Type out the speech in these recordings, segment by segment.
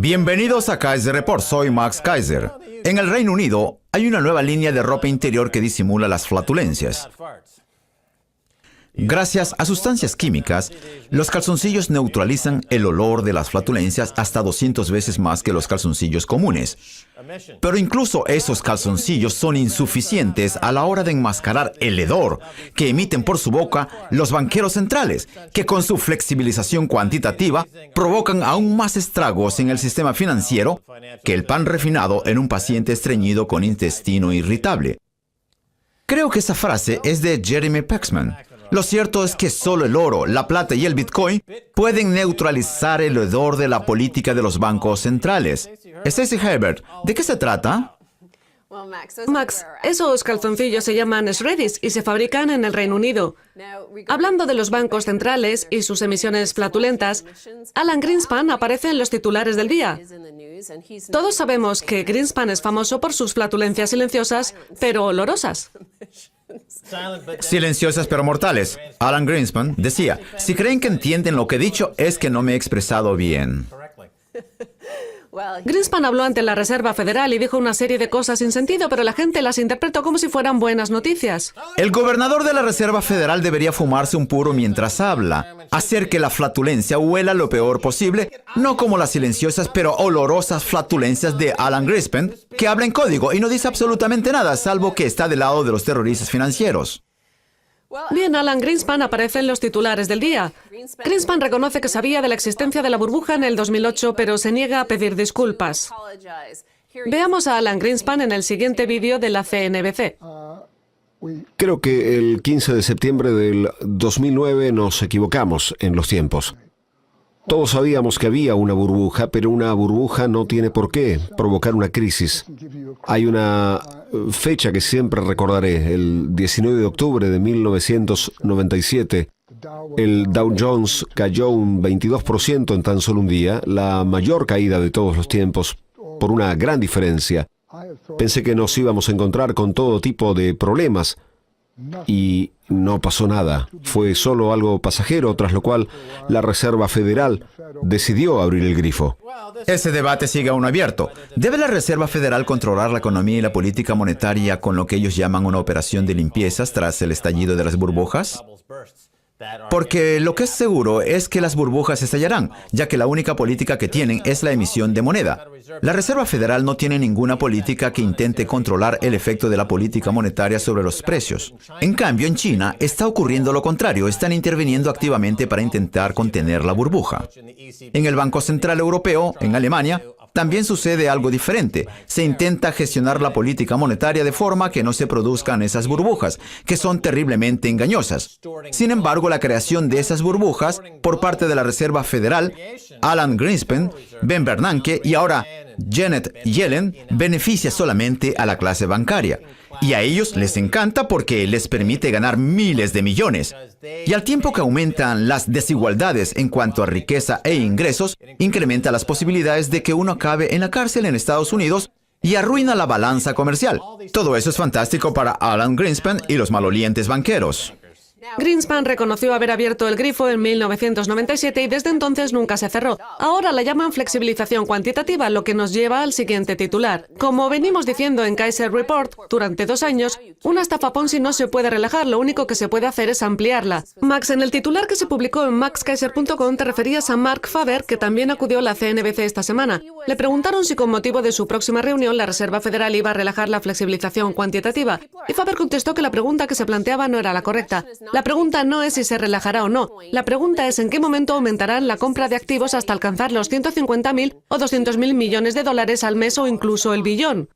Bienvenidos a Kaiser Report, soy Max Kaiser. En el Reino Unido hay una nueva línea de ropa interior que disimula las flatulencias. Gracias a sustancias químicas, los calzoncillos neutralizan el olor de las flatulencias hasta 200 veces más que los calzoncillos comunes. Pero incluso esos calzoncillos son insuficientes a la hora de enmascarar el hedor que emiten por su boca los banqueros centrales, que con su flexibilización cuantitativa provocan aún más estragos en el sistema financiero que el pan refinado en un paciente estreñido con intestino irritable. Creo que esa frase es de Jeremy Paxman. Lo cierto es que solo el oro, la plata y el Bitcoin pueden neutralizar el hedor de la política de los bancos centrales. Stacey Herbert, ¿de qué se trata? Max, esos calzoncillos se llaman Shreddies y se fabrican en el Reino Unido. Hablando de los bancos centrales y sus emisiones flatulentas, Alan Greenspan aparece en los titulares del día. Todos sabemos que Greenspan es famoso por sus flatulencias silenciosas, pero olorosas. Silenciosas pero mortales. Alan Greenspan decía, si creen que entienden lo que he dicho, es que no me he expresado bien. Greenspan habló ante la Reserva Federal y dijo una serie de cosas sin sentido, pero la gente las interpretó como si fueran buenas noticias. El gobernador de la Reserva Federal debería fumarse un puro mientras habla, hacer que la flatulencia huela lo peor posible, no como las silenciosas pero olorosas flatulencias de Alan Greenspan, que habla en código y no dice absolutamente nada, salvo que está del lado de los terroristas financieros. Bien, Alan Greenspan aparece en los titulares del día. Greenspan reconoce que sabía de la existencia de la burbuja en el 2008, pero se niega a pedir disculpas. Veamos a Alan Greenspan en el siguiente vídeo de la CNBC. Creo que el 15 de septiembre del 2009 nos equivocamos en los tiempos. Todos sabíamos que había una burbuja, pero una burbuja no tiene por qué provocar una crisis. Hay una fecha que siempre recordaré, el 19 de octubre de 1997. El Dow Jones cayó un 22% en tan solo un día, la mayor caída de todos los tiempos, por una gran diferencia. Pensé que nos íbamos a encontrar con todo tipo de problemas y no pasó nada. Fue solo algo pasajero, tras lo cual la Reserva Federal decidió abrir el grifo. Ese debate sigue aún abierto. ¿Debe la Reserva Federal controlar la economía y la política monetaria con lo que ellos llaman una operación de limpiezas tras el estallido de las burbujas? Porque lo que es seguro es que las burbujas estallarán, ya que la única política que tienen es la emisión de moneda. La Reserva Federal no tiene ninguna política que intente controlar el efecto de la política monetaria sobre los precios. En cambio, en China está ocurriendo lo contrario, están interviniendo activamente para intentar contener la burbuja. En el Banco Central Europeo, en Alemania, también sucede algo diferente. Se intenta gestionar la política monetaria de forma que no se produzcan esas burbujas, que son terriblemente engañosas. Sin embargo, la creación de esas burbujas por parte de la Reserva Federal, Alan Greenspan, Ben Bernanke y ahora Janet Yellen beneficia solamente a la clase bancaria. Y a ellos les encanta porque les permite ganar miles de millones. Y al tiempo que aumentan las desigualdades en cuanto a riqueza e ingresos, incrementa las posibilidades de que uno acabe en la cárcel en Estados Unidos y arruina la balanza comercial. Todo eso es fantástico para Alan Greenspan y los malolientes banqueros. Greenspan reconoció haber abierto el grifo en 1997 y desde entonces nunca se cerró. Ahora la llaman flexibilización cuantitativa, lo que nos lleva al siguiente titular. Como venimos diciendo en Kaiser Report, durante 2 años, una estafa Ponzi no se puede relajar, lo único que se puede hacer es ampliarla. Max, en el titular que se publicó en maxkaiser.com te referías a Mark Faber, que también acudió a la CNBC esta semana. Le preguntaron si con motivo de su próxima reunión la Reserva Federal iba a relajar la flexibilización cuantitativa. Y Faber contestó que la pregunta que se planteaba no era la correcta. La pregunta no es si se relajará o no. La pregunta es en qué momento aumentarán la compra de activos hasta alcanzar los 150.000 o 200.000 millones de dólares al mes o incluso el billón.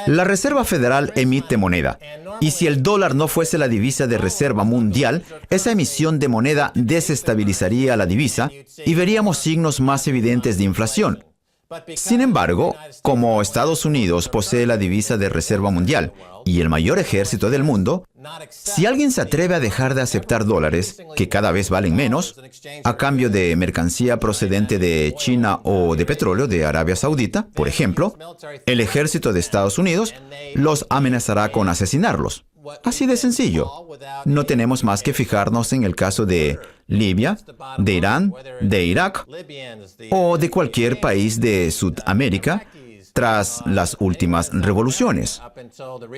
La Reserva Federal emite moneda, y si el dólar no fuese la divisa de reserva mundial, esa emisión de moneda desestabilizaría la divisa y veríamos signos más evidentes de inflación. Sin embargo, como Estados Unidos posee la divisa de reserva mundial y el mayor ejército del mundo, si alguien se atreve a dejar de aceptar dólares, que cada vez valen menos, a cambio de mercancía procedente de China o de petróleo de Arabia Saudita, por ejemplo, el ejército de Estados Unidos los amenazará con asesinarlos. Así de sencillo. No tenemos más que fijarnos en el caso de Libia, de Irán, de Irak o de cualquier país de Sudamérica tras las últimas revoluciones.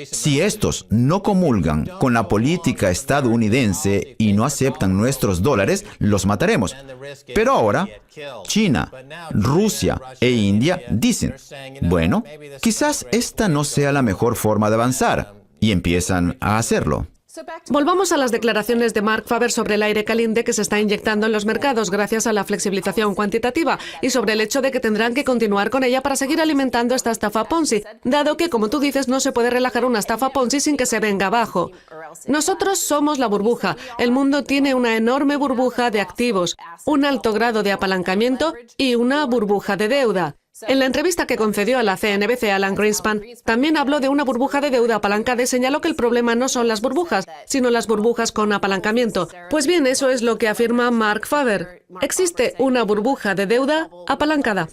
Si estos no comulgan con la política estadounidense y no aceptan nuestros dólares, los mataremos. Pero ahora, China, Rusia e India dicen, bueno, quizás esta no sea la mejor forma de avanzar, y empiezan a hacerlo. Volvamos a las declaraciones de Mark Faber sobre el aire caliente que se está inyectando en los mercados gracias a la flexibilización cuantitativa y sobre el hecho de que tendrán que continuar con ella para seguir alimentando esta estafa Ponzi, dado que, como tú dices, no se puede relajar una estafa Ponzi sin que se venga abajo. Nosotros somos la burbuja. El mundo tiene una enorme burbuja de activos, un alto grado de apalancamiento y una burbuja de deuda. En la entrevista que concedió a la CNBC, Alan Greenspan también habló de una burbuja de deuda apalancada y señaló que el problema no son las burbujas, sino las burbujas con apalancamiento. Pues bien, eso es lo que afirma Mark Faber. Existe una burbuja de deuda apalancada.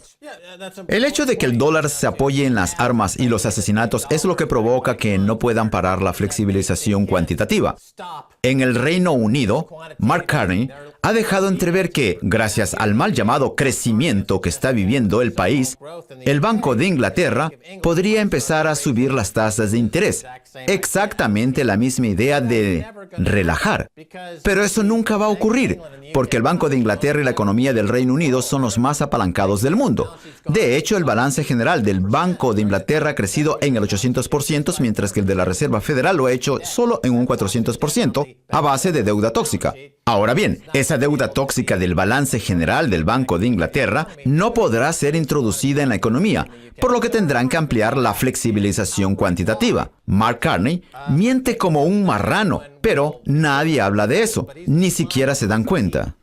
El hecho de que el dólar se apoye en las armas y los asesinatos es lo que provoca que no puedan parar la flexibilización cuantitativa. En el Reino Unido, Mark Carney ha dejado entrever que, gracias al mal llamado crecimiento que está viviendo el país, el Banco de Inglaterra podría empezar a subir las tasas de interés. Exactamente la misma idea de relajar. Pero eso nunca va a ocurrir, porque el Banco de Inglaterra y la economía del Reino Unido son los más apalancados del mundo. De hecho, el balance general del Banco de Inglaterra ha crecido en el 800%, mientras que el de la Reserva Federal lo ha hecho solo en un 400%, a base de deuda tóxica. Ahora bien, esa deuda tóxica del balance general del Banco de Inglaterra no podrá ser introducida en la economía, por lo que tendrán que ampliar la flexibilización cuantitativa. Mark Carney miente como un marrano, pero nadie habla de eso, ni siquiera se dan cuenta.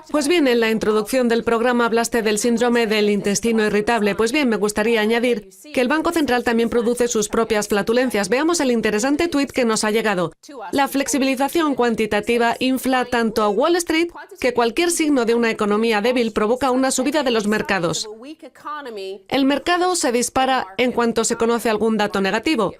Pues bien, en la introducción del programa hablaste del síndrome del intestino irritable. Pues bien, me gustaría añadir que el Banco Central también produce sus propias flatulencias. Veamos el interesante tuit que nos ha llegado. La flexibilización cuantitativa infla tanto a Wall Street que cualquier signo de una economía débil provoca una subida de los mercados. El mercado se dispara en cuanto se conoce algún dato negativo.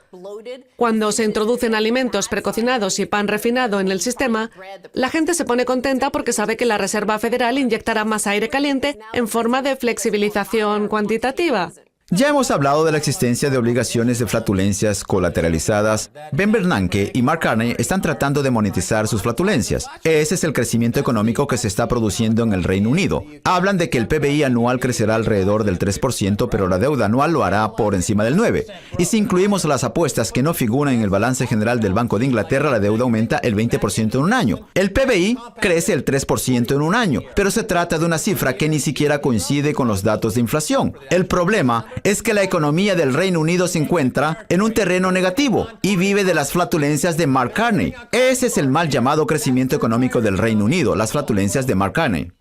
Cuando se introducen alimentos precocinados y pan refinado en el sistema, la gente se pone contenta porque sabe que la Reserva Federal inyectará más aire caliente en forma de flexibilización cuantitativa. Ya hemos hablado de la existencia de obligaciones de flatulencias colateralizadas. Ben Bernanke y Mark Carney están tratando de monetizar sus flatulencias. Ese es el crecimiento económico que se está produciendo en el Reino Unido. Hablan de que el PBI anual crecerá alrededor del 3%, pero la deuda anual lo hará por encima del 9%. Y si incluimos las apuestas que no figuran en el balance general del Banco de Inglaterra, la deuda aumenta el 20% en un año. El PBI crece el 3% en un año, pero se trata de una cifra que ni siquiera coincide con los datos de inflación. El problema es que la economía del Reino Unido se encuentra en un terreno negativo y vive de las flatulencias de Mark Carney. Ese es el mal llamado crecimiento económico del Reino Unido, las flatulencias de Mark Carney.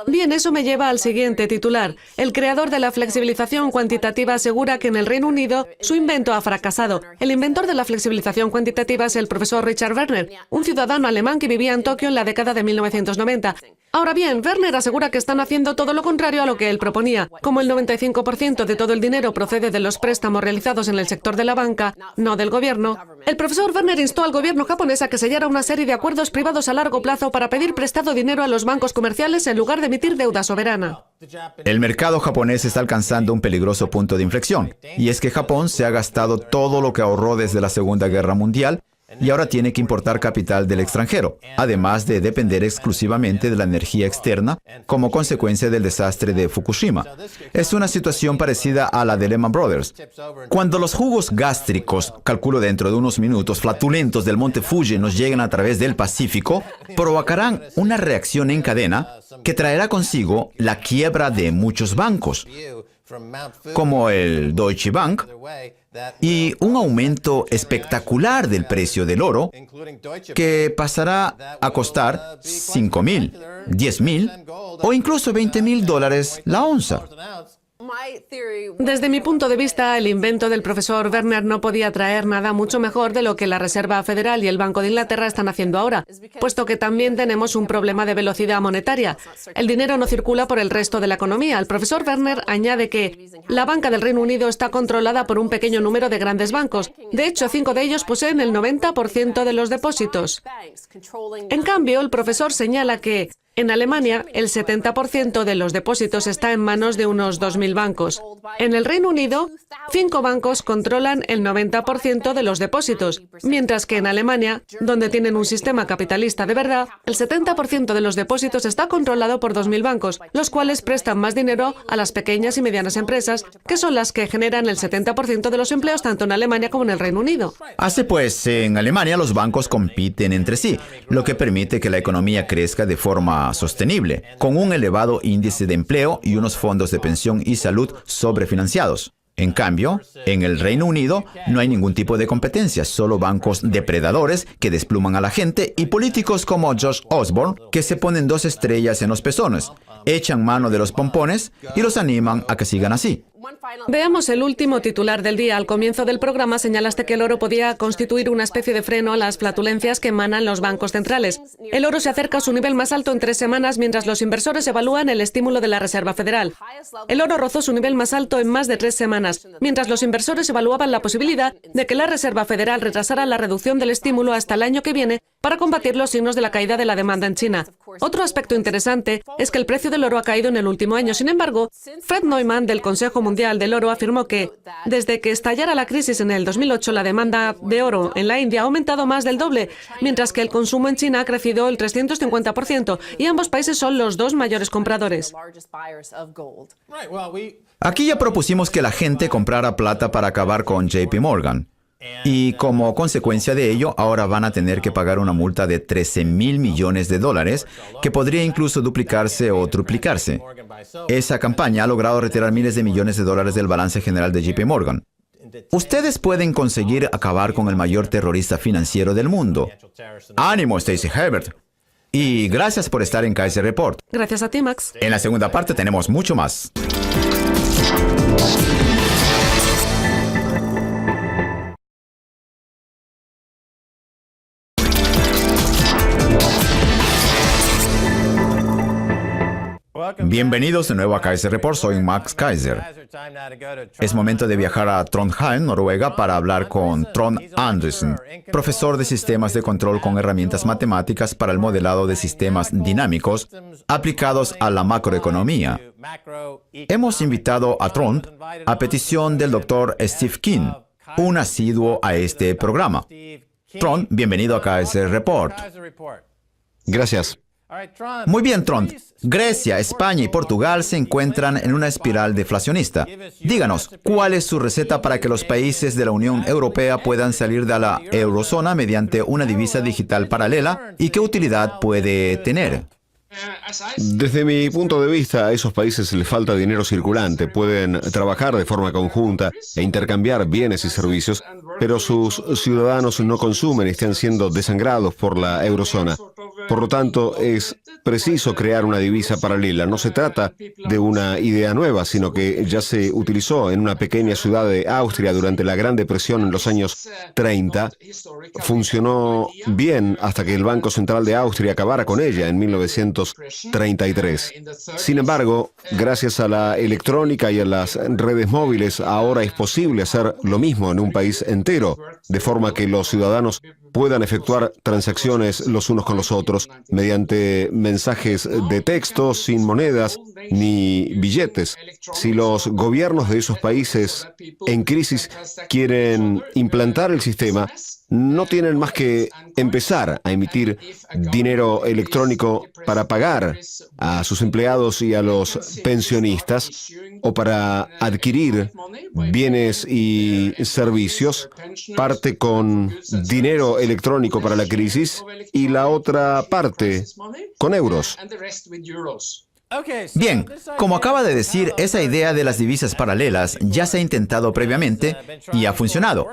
Bien, eso me lleva al siguiente titular. El creador de la flexibilización cuantitativa asegura que en el Reino Unido su invento ha fracasado. El inventor de la flexibilización cuantitativa es el profesor Richard Werner, un ciudadano alemán que vivía en Tokio en la década de 1990. Ahora bien, Werner asegura que están haciendo todo lo contrario a lo que él proponía. Como el 95% de todo el dinero procede de los préstamos realizados en el sector de la banca, no del gobierno, el profesor Werner instó al gobierno japonés a que sellara una serie de acuerdos privados a largo plazo para pedir prestado dinero a los bancos comerciales en lugar de emitir deuda soberana. El mercado japonés está alcanzando un peligroso punto de inflexión, y es que Japón se ha gastado todo lo que ahorró desde la Segunda Guerra Mundial y ahora tiene que importar capital del extranjero, además de depender exclusivamente de la energía externa como consecuencia del desastre de Fukushima. Es una situación parecida a la de Lehman Brothers. Cuando los jugos gástricos, calculo dentro de unos minutos, flatulentos del monte Fuji nos lleguen a través del Pacífico, provocarán una reacción en cadena que traerá consigo la quiebra de muchos bancos, como el Deutsche Bank, y un aumento espectacular del precio del oro, que pasará a costar $5,000, $10,000 o incluso $20,000 la onza. Desde mi punto de vista, el invento del profesor Werner no podía traer nada mucho mejor de lo que la Reserva Federal y el Banco de Inglaterra están haciendo ahora, puesto que también tenemos un problema de velocidad monetaria. El dinero no circula por el resto de la economía. El profesor Werner añade que la banca del Reino Unido está controlada por un pequeño número de grandes bancos. De hecho, 5 de ellos poseen el 90% de los depósitos. En cambio, el profesor señala que en Alemania, el 70% de los depósitos está en manos de unos 2.000 bancos. En el Reino Unido, 5 bancos controlan el 90% de los depósitos, mientras que en Alemania, donde tienen un sistema capitalista de verdad, el 70% de los depósitos está controlado por 2.000 bancos, los cuales prestan más dinero a las pequeñas y medianas empresas, que son las que generan el 70% de los empleos tanto en Alemania como en el Reino Unido. Así pues, en Alemania los bancos compiten entre sí, lo que permite que la economía crezca de forma sostenible, con un elevado índice de empleo y unos fondos de pensión y salud sobrefinanciados. En cambio, en el Reino Unido no hay ningún tipo de competencia, solo bancos depredadores que despluman a la gente y políticos como George Osborne que se ponen 2 estrellas en los pezones, echan mano de los pompones y los animan a que sigan así. Veamos el último titular del día. Al comienzo del programa señalaste que el oro podía constituir una especie de freno a las flatulencias que emanan los bancos centrales. El oro se acerca a su nivel más alto en 3 semanas mientras los inversores evalúan el estímulo de la Reserva Federal. El oro rozó su nivel más alto en más de 3 semanas, mientras los inversores evaluaban la posibilidad de que la Reserva Federal retrasara la reducción del estímulo hasta el año que viene para combatir los signos de la caída de la demanda en China. Otro aspecto interesante es que el precio del oro ha caído en el último año. Sin embargo, Fred Neumann del Consejo Mundial del Oro afirmó que desde que estallara la crisis en el 2008, la demanda de oro en la India ha aumentado más del doble, mientras que el consumo en China ha crecido el 350% y ambos países son los 2 mayores compradores. Aquí ya propusimos que la gente comprara plata para acabar con JP Morgan. Y como consecuencia de ello, ahora van a tener que pagar una multa de $13.000 millones, que podría incluso duplicarse o triplicarse. Esa campaña ha logrado retirar miles de millones de dólares del balance general de JP Morgan. Ustedes pueden conseguir acabar con el mayor terrorista financiero del mundo. ¡Ánimo, Stacey Herbert! Y gracias por estar en Kaiser Report. Gracias a ti, Max. En la segunda parte tenemos mucho más. Bienvenidos de nuevo a Kaiser Report, soy Max Kaiser. Es momento de viajar a Trondheim, Noruega, para hablar con Trond Andersen, profesor de sistemas de control con herramientas matemáticas para el modelado de sistemas dinámicos aplicados a la macroeconomía. Hemos invitado a Trond a petición del Dr. Steve King, un asiduo a este programa. Trond, bienvenido a Kaiser Report. Gracias. Muy bien, Trond. Grecia, España y Portugal se encuentran en una espiral deflacionista. Díganos, ¿cuál es su receta para que los países de la Unión Europea puedan salir de la eurozona mediante una divisa digital paralela y qué utilidad puede tener? Desde mi punto de vista, a esos países les falta dinero circulante. Pueden trabajar de forma conjunta e intercambiar bienes y servicios, pero sus ciudadanos no consumen y están siendo desangrados por la eurozona. Por lo tanto, es preciso crear una divisa paralela. No se trata de una idea nueva, sino que ya se utilizó en una pequeña ciudad de Austria durante la Gran Depresión en los años 30. Funcionó bien hasta que el Banco Central de Austria acabara con ella en 1933. Sin embargo, gracias a la electrónica y a las redes móviles, ahora es posible hacer lo mismo en un país entero, de forma que los ciudadanos puedan efectuar transacciones los unos con los otros mediante mensajes de texto sin monedas ni billetes. Si los gobiernos de esos países en crisis quieren implantar el sistema, no tienen más que empezar a emitir dinero electrónico para pagar a sus empleados y a los pensionistas o para adquirir bienes y servicios, parte con dinero electrónico para la crisis y la otra parte con euros. Bien, como acaba de decir, esa idea de las divisas paralelas ya se ha intentado previamente y ha funcionado.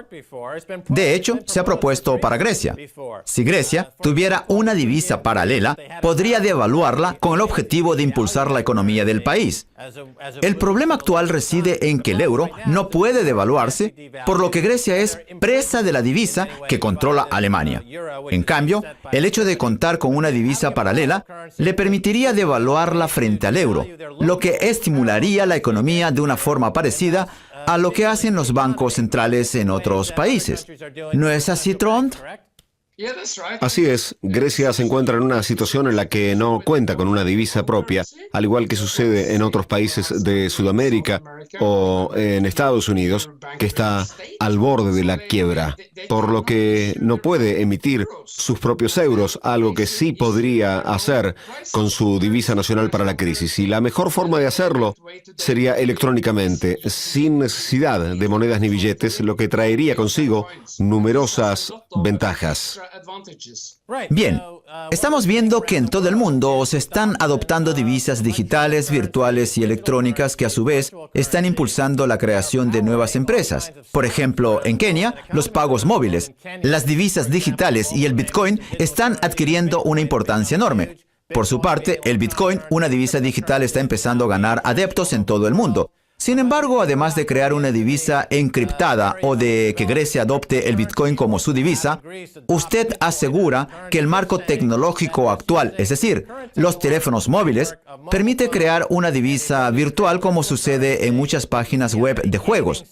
De hecho, se ha propuesto para Grecia. Si Grecia tuviera una divisa paralela, podría devaluarla con el objetivo de impulsar la economía del país. El problema actual reside en que el euro no puede devaluarse, por lo que Grecia es presa de la divisa que controla Alemania. En cambio, el hecho de contar con una divisa paralela le permitiría devaluarla frente al euro, lo que estimularía la economía de una forma parecida a lo que hacen los bancos centrales en otros países. ¿No es así, Trond? Así es, Grecia se encuentra en una situación en la que no cuenta con una divisa propia, al igual que sucede en otros países de Sudamérica o en Estados Unidos, que está al borde de la quiebra, por lo que no puede emitir sus propios euros, algo que sí podría hacer con su divisa nacional para la crisis. Y la mejor forma de hacerlo sería electrónicamente, sin necesidad de monedas ni billetes, lo que traería consigo numerosas ventajas. Bien, estamos viendo que en todo el mundo se están adoptando divisas digitales, virtuales y electrónicas que a su vez están impulsando la creación de nuevas empresas. Por ejemplo, en Kenia, los pagos móviles, las divisas digitales y el Bitcoin están adquiriendo una importancia enorme. Por su parte, el Bitcoin, una divisa digital, está empezando a ganar adeptos en todo el mundo. Sin embargo, además de crear una divisa encriptada o de que Grecia adopte el Bitcoin como su divisa, usted asegura que el marco tecnológico actual, es decir, los teléfonos móviles, permite crear una divisa virtual como sucede en muchas páginas web de juegos.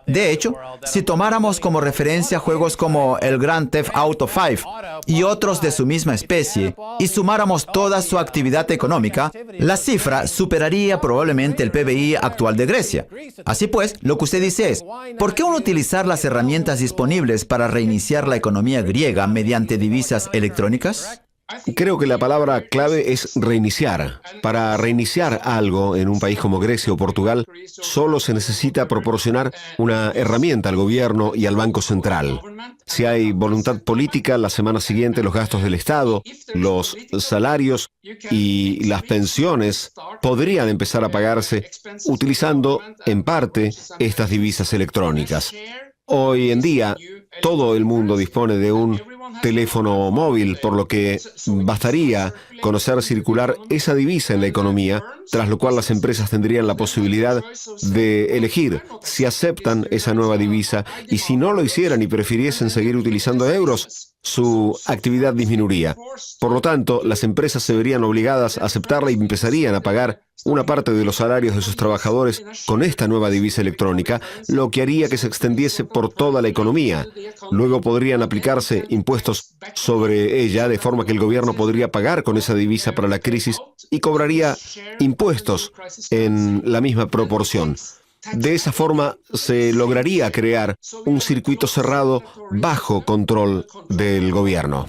De hecho, si tomáramos como referencia juegos como el Grand Theft Auto 5 y otros de su misma especie y sumáramos toda su actividad económica, la cifra superaría probablemente el PBI actual de Grecia. Así pues, lo que usted dice es, ¿por qué no utilizar las herramientas disponibles para reiniciar la economía griega mediante divisas electrónicas? Creo que la palabra clave es reiniciar. Para reiniciar algo en un país como Grecia o Portugal, solo se necesita proporcionar una herramienta al gobierno y al Banco Central. Si hay voluntad política, la semana siguiente los gastos del Estado, los salarios y las pensiones podrían empezar a pagarse utilizando, en parte, estas divisas electrónicas. Hoy en día, todo el mundo dispone de un teléfono móvil, por lo que bastaría con hacer circular esa divisa en la economía, tras lo cual las empresas tendrían la posibilidad de elegir si aceptan esa nueva divisa y si no lo hicieran y prefiriesen seguir utilizando euros, su actividad disminuiría. Por lo tanto, las empresas se verían obligadas a aceptarla y empezarían a pagar una parte de los salarios de sus trabajadores con esta nueva divisa electrónica, lo que haría que se extendiese por toda la economía. Luego podrían aplicarse impuestos sobre ella, de forma que el gobierno podría pagar con esa divisa para la crisis y cobraría impuestos en la misma proporción. De esa forma se lograría crear un circuito cerrado bajo control del gobierno.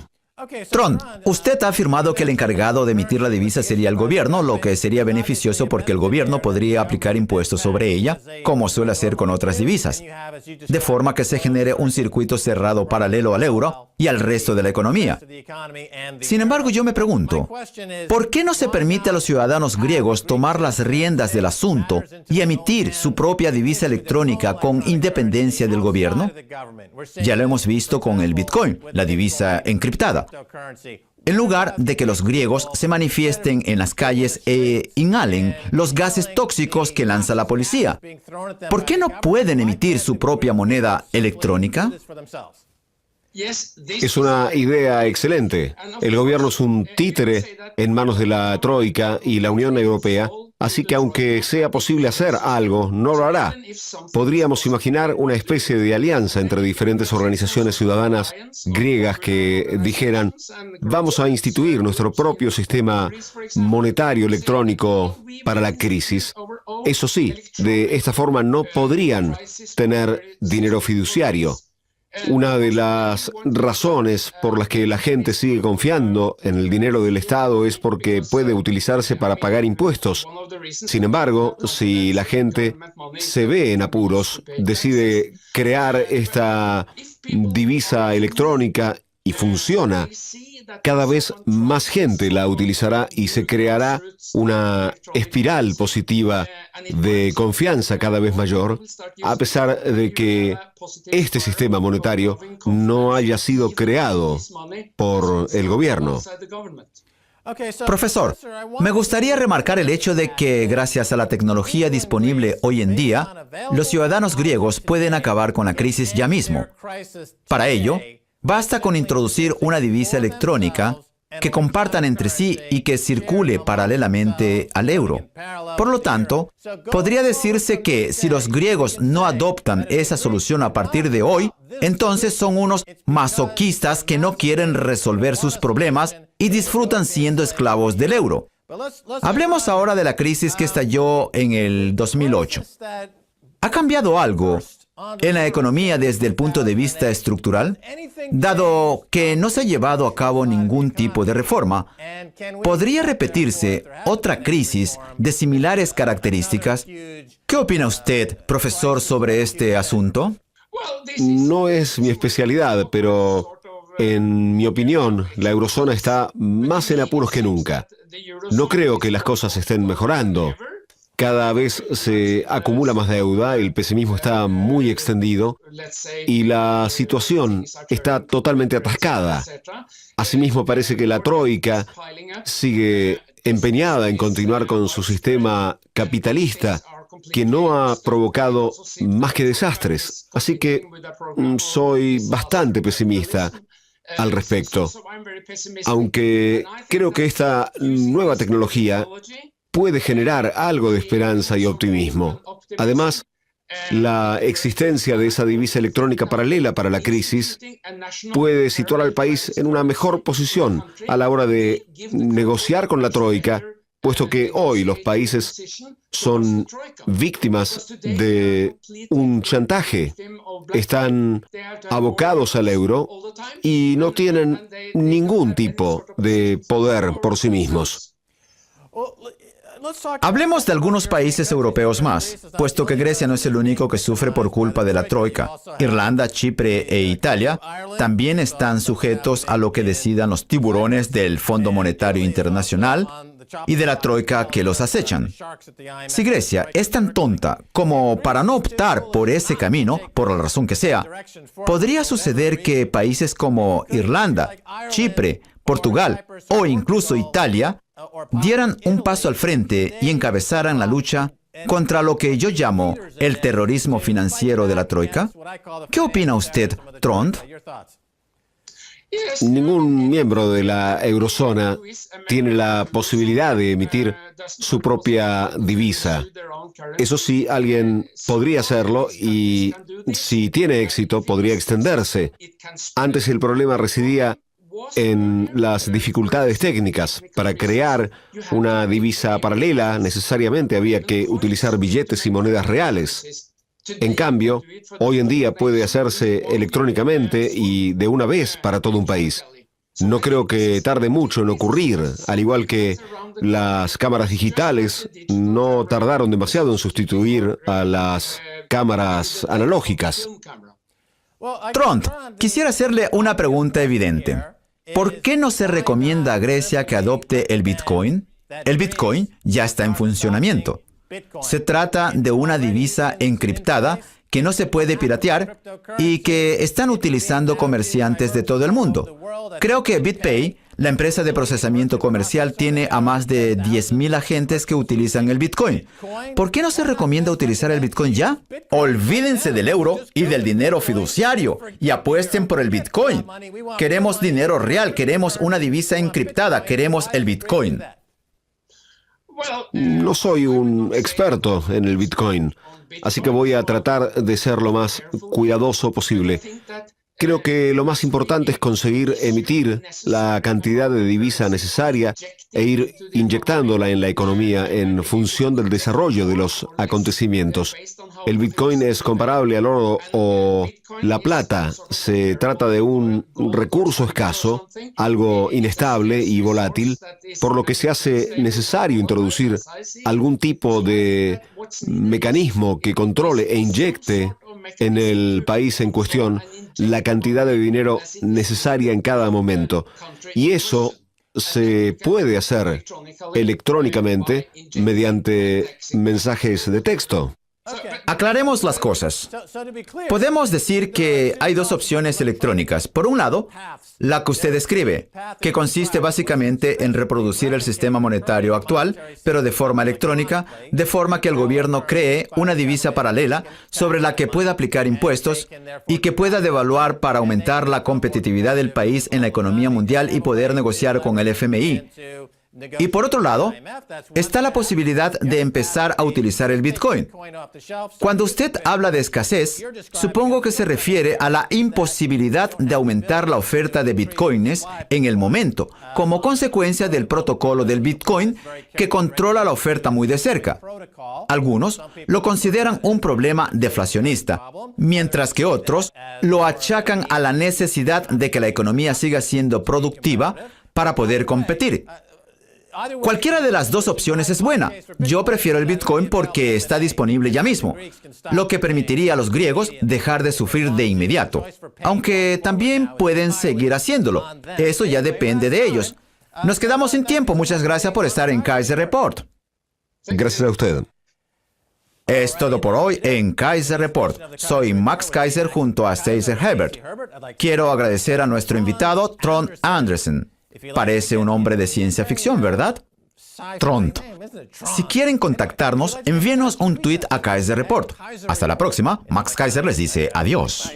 Trond, usted ha afirmado que el encargado de emitir la divisa sería el gobierno, lo que sería beneficioso porque el gobierno podría aplicar impuestos sobre ella, como suele hacer con otras divisas, de forma que se genere un circuito cerrado paralelo al euro y al resto de la economía. Sin embargo, yo me pregunto, ¿por qué no se permite a los ciudadanos griegos tomar las riendas del asunto y emitir su propia divisa electrónica con independencia del gobierno? Ya lo hemos visto con el Bitcoin, la divisa encriptada. En lugar de que los griegos se manifiesten en las calles e inhalen los gases tóxicos que lanza la policía, ¿por qué no pueden emitir su propia moneda electrónica? Es una idea excelente. El gobierno es un títere en manos de la Troika y la Unión Europea, así que aunque sea posible hacer algo, no lo hará. Podríamos imaginar una especie de alianza entre diferentes organizaciones ciudadanas griegas que dijeran, vamos a instituir nuestro propio sistema monetario electrónico para la crisis. Eso sí, de esta forma no podrían tener dinero fiduciario. Una de las razones por las que la gente sigue confiando en el dinero del Estado es porque puede utilizarse para pagar impuestos. Sin embargo, si la gente se ve en apuros, decide crear esta divisa electrónica y funciona, cada vez más gente la utilizará y se creará una espiral positiva de confianza cada vez mayor, a pesar de que este sistema monetario no haya sido creado por el gobierno. Profesor, me gustaría remarcar el hecho de que, gracias a la tecnología disponible hoy en día, los ciudadanos griegos pueden acabar con la crisis ya mismo. Para ello, basta con introducir una divisa electrónica que compartan entre sí y que circule paralelamente al euro. Por lo tanto, podría decirse que si los griegos no adoptan esa solución a partir de hoy, entonces son unos masoquistas que no quieren resolver sus problemas y disfrutan siendo esclavos del euro. Hablemos ahora de la crisis que estalló en el 2008. ¿Ha cambiado algo en la economía desde el punto de vista estructural? Dado que no se ha llevado a cabo ningún tipo de reforma, ¿podría repetirse otra crisis de similares características? ¿Qué opina usted, profesor, sobre este asunto? No es mi especialidad, pero en mi opinión, la eurozona está más en apuros que nunca. No creo que las cosas estén mejorando. Cada vez se acumula más deuda, el pesimismo está muy extendido y la situación está totalmente atascada. Asimismo, parece que la Troika sigue empeñada en continuar con su sistema capitalista, que no ha provocado más que desastres. Así que soy bastante pesimista al respecto, aunque creo que esta nueva tecnología puede generar algo de esperanza y optimismo. Además, la existencia de esa divisa electrónica paralela para la crisis puede situar al país en una mejor posición a la hora de negociar con la Troika, puesto que hoy los países son víctimas de un chantaje. Están abocados al euro y no tienen ningún tipo de poder por sí mismos. Hablemos de algunos países europeos más, puesto que Grecia no es el único que sufre por culpa de la Troika. Irlanda, Chipre e Italia también están sujetos a lo que decidan los tiburones del Fondo Monetario Internacional y de la Troika que los acechan. Si Grecia es tan tonta como para no optar por ese camino, por la razón que sea, podría suceder que países como Irlanda, Chipre, Portugal o incluso Italia dieran un paso al frente y encabezaran la lucha contra lo que yo llamo el terrorismo financiero de la Troika. ¿Qué opina usted, Trond? Ningún miembro de la eurozona tiene la posibilidad de emitir su propia divisa. Eso sí, alguien podría hacerlo y, si tiene éxito, podría extenderse. Antes el problema residía en las dificultades técnicas. Para crear una divisa paralela, necesariamente había que utilizar billetes y monedas reales. En cambio, hoy en día puede hacerse electrónicamente y de una vez para todo un país. No creo que tarde mucho en ocurrir, al igual que las cámaras digitales no tardaron demasiado en sustituir a las cámaras analógicas. Trond, quisiera hacerle una pregunta evidente. ¿Por qué no se recomienda a Grecia que adopte el Bitcoin? El Bitcoin ya está en funcionamiento. Se trata de una divisa encriptada que no se puede piratear y que están utilizando comerciantes de todo el mundo. Creo que BitPay, la empresa de procesamiento comercial, tiene a más de 10,000 agentes que utilizan el Bitcoin. ¿Por qué no se recomienda utilizar el Bitcoin ya? Olvídense del euro y del dinero fiduciario y apuesten por el Bitcoin. Queremos dinero real, queremos una divisa encriptada, queremos el Bitcoin. No soy un experto en el Bitcoin, así que voy a tratar de ser lo más cuidadoso posible. Creo que lo más importante es conseguir emitir la cantidad de divisa necesaria e ir inyectándola en la economía en función del desarrollo de los acontecimientos. El Bitcoin es comparable al oro o la plata. Se trata de un recurso escaso, algo inestable y volátil, por lo que se hace necesario introducir algún tipo de mecanismo que controle e inyecte en el país en cuestión la cantidad de dinero necesaria en cada momento. Y eso se puede hacer electrónicamente mediante mensajes de texto. Aclaremos las cosas. Podemos decir que hay dos opciones electrónicas. Por un lado, la que usted describe, que consiste básicamente en reproducir el sistema monetario actual, pero de forma electrónica, de forma que el gobierno cree una divisa paralela sobre la que pueda aplicar impuestos y que pueda devaluar para aumentar la competitividad del país en la economía mundial y poder negociar con el FMI. Y por otro lado, está la posibilidad de empezar a utilizar el Bitcoin. Cuando usted habla de escasez, supongo que se refiere a la imposibilidad de aumentar la oferta de Bitcoins en el momento, como consecuencia del protocolo del Bitcoin que controla la oferta muy de cerca. Algunos lo consideran un problema deflacionista, mientras que otros lo achacan a la necesidad de que la economía siga siendo productiva para poder competir. Cualquiera de las dos opciones es buena. Yo prefiero el Bitcoin porque está disponible ya mismo, lo que permitiría a los griegos dejar de sufrir de inmediato, aunque también pueden seguir haciéndolo. Eso ya depende de ellos. Nos quedamos sin tiempo. Muchas gracias por estar en Kaiser Report. Gracias a usted. Es todo por hoy en Kaiser Report. Soy Max Kaiser junto a Stacey Hebert. Quiero agradecer a nuestro invitado, Trond Andresen. Parece un hombre de ciencia ficción, ¿verdad? Trond. Si quieren contactarnos, envíenos un tweet a Kaiser Report. Hasta la próxima. Max Kaiser les dice adiós.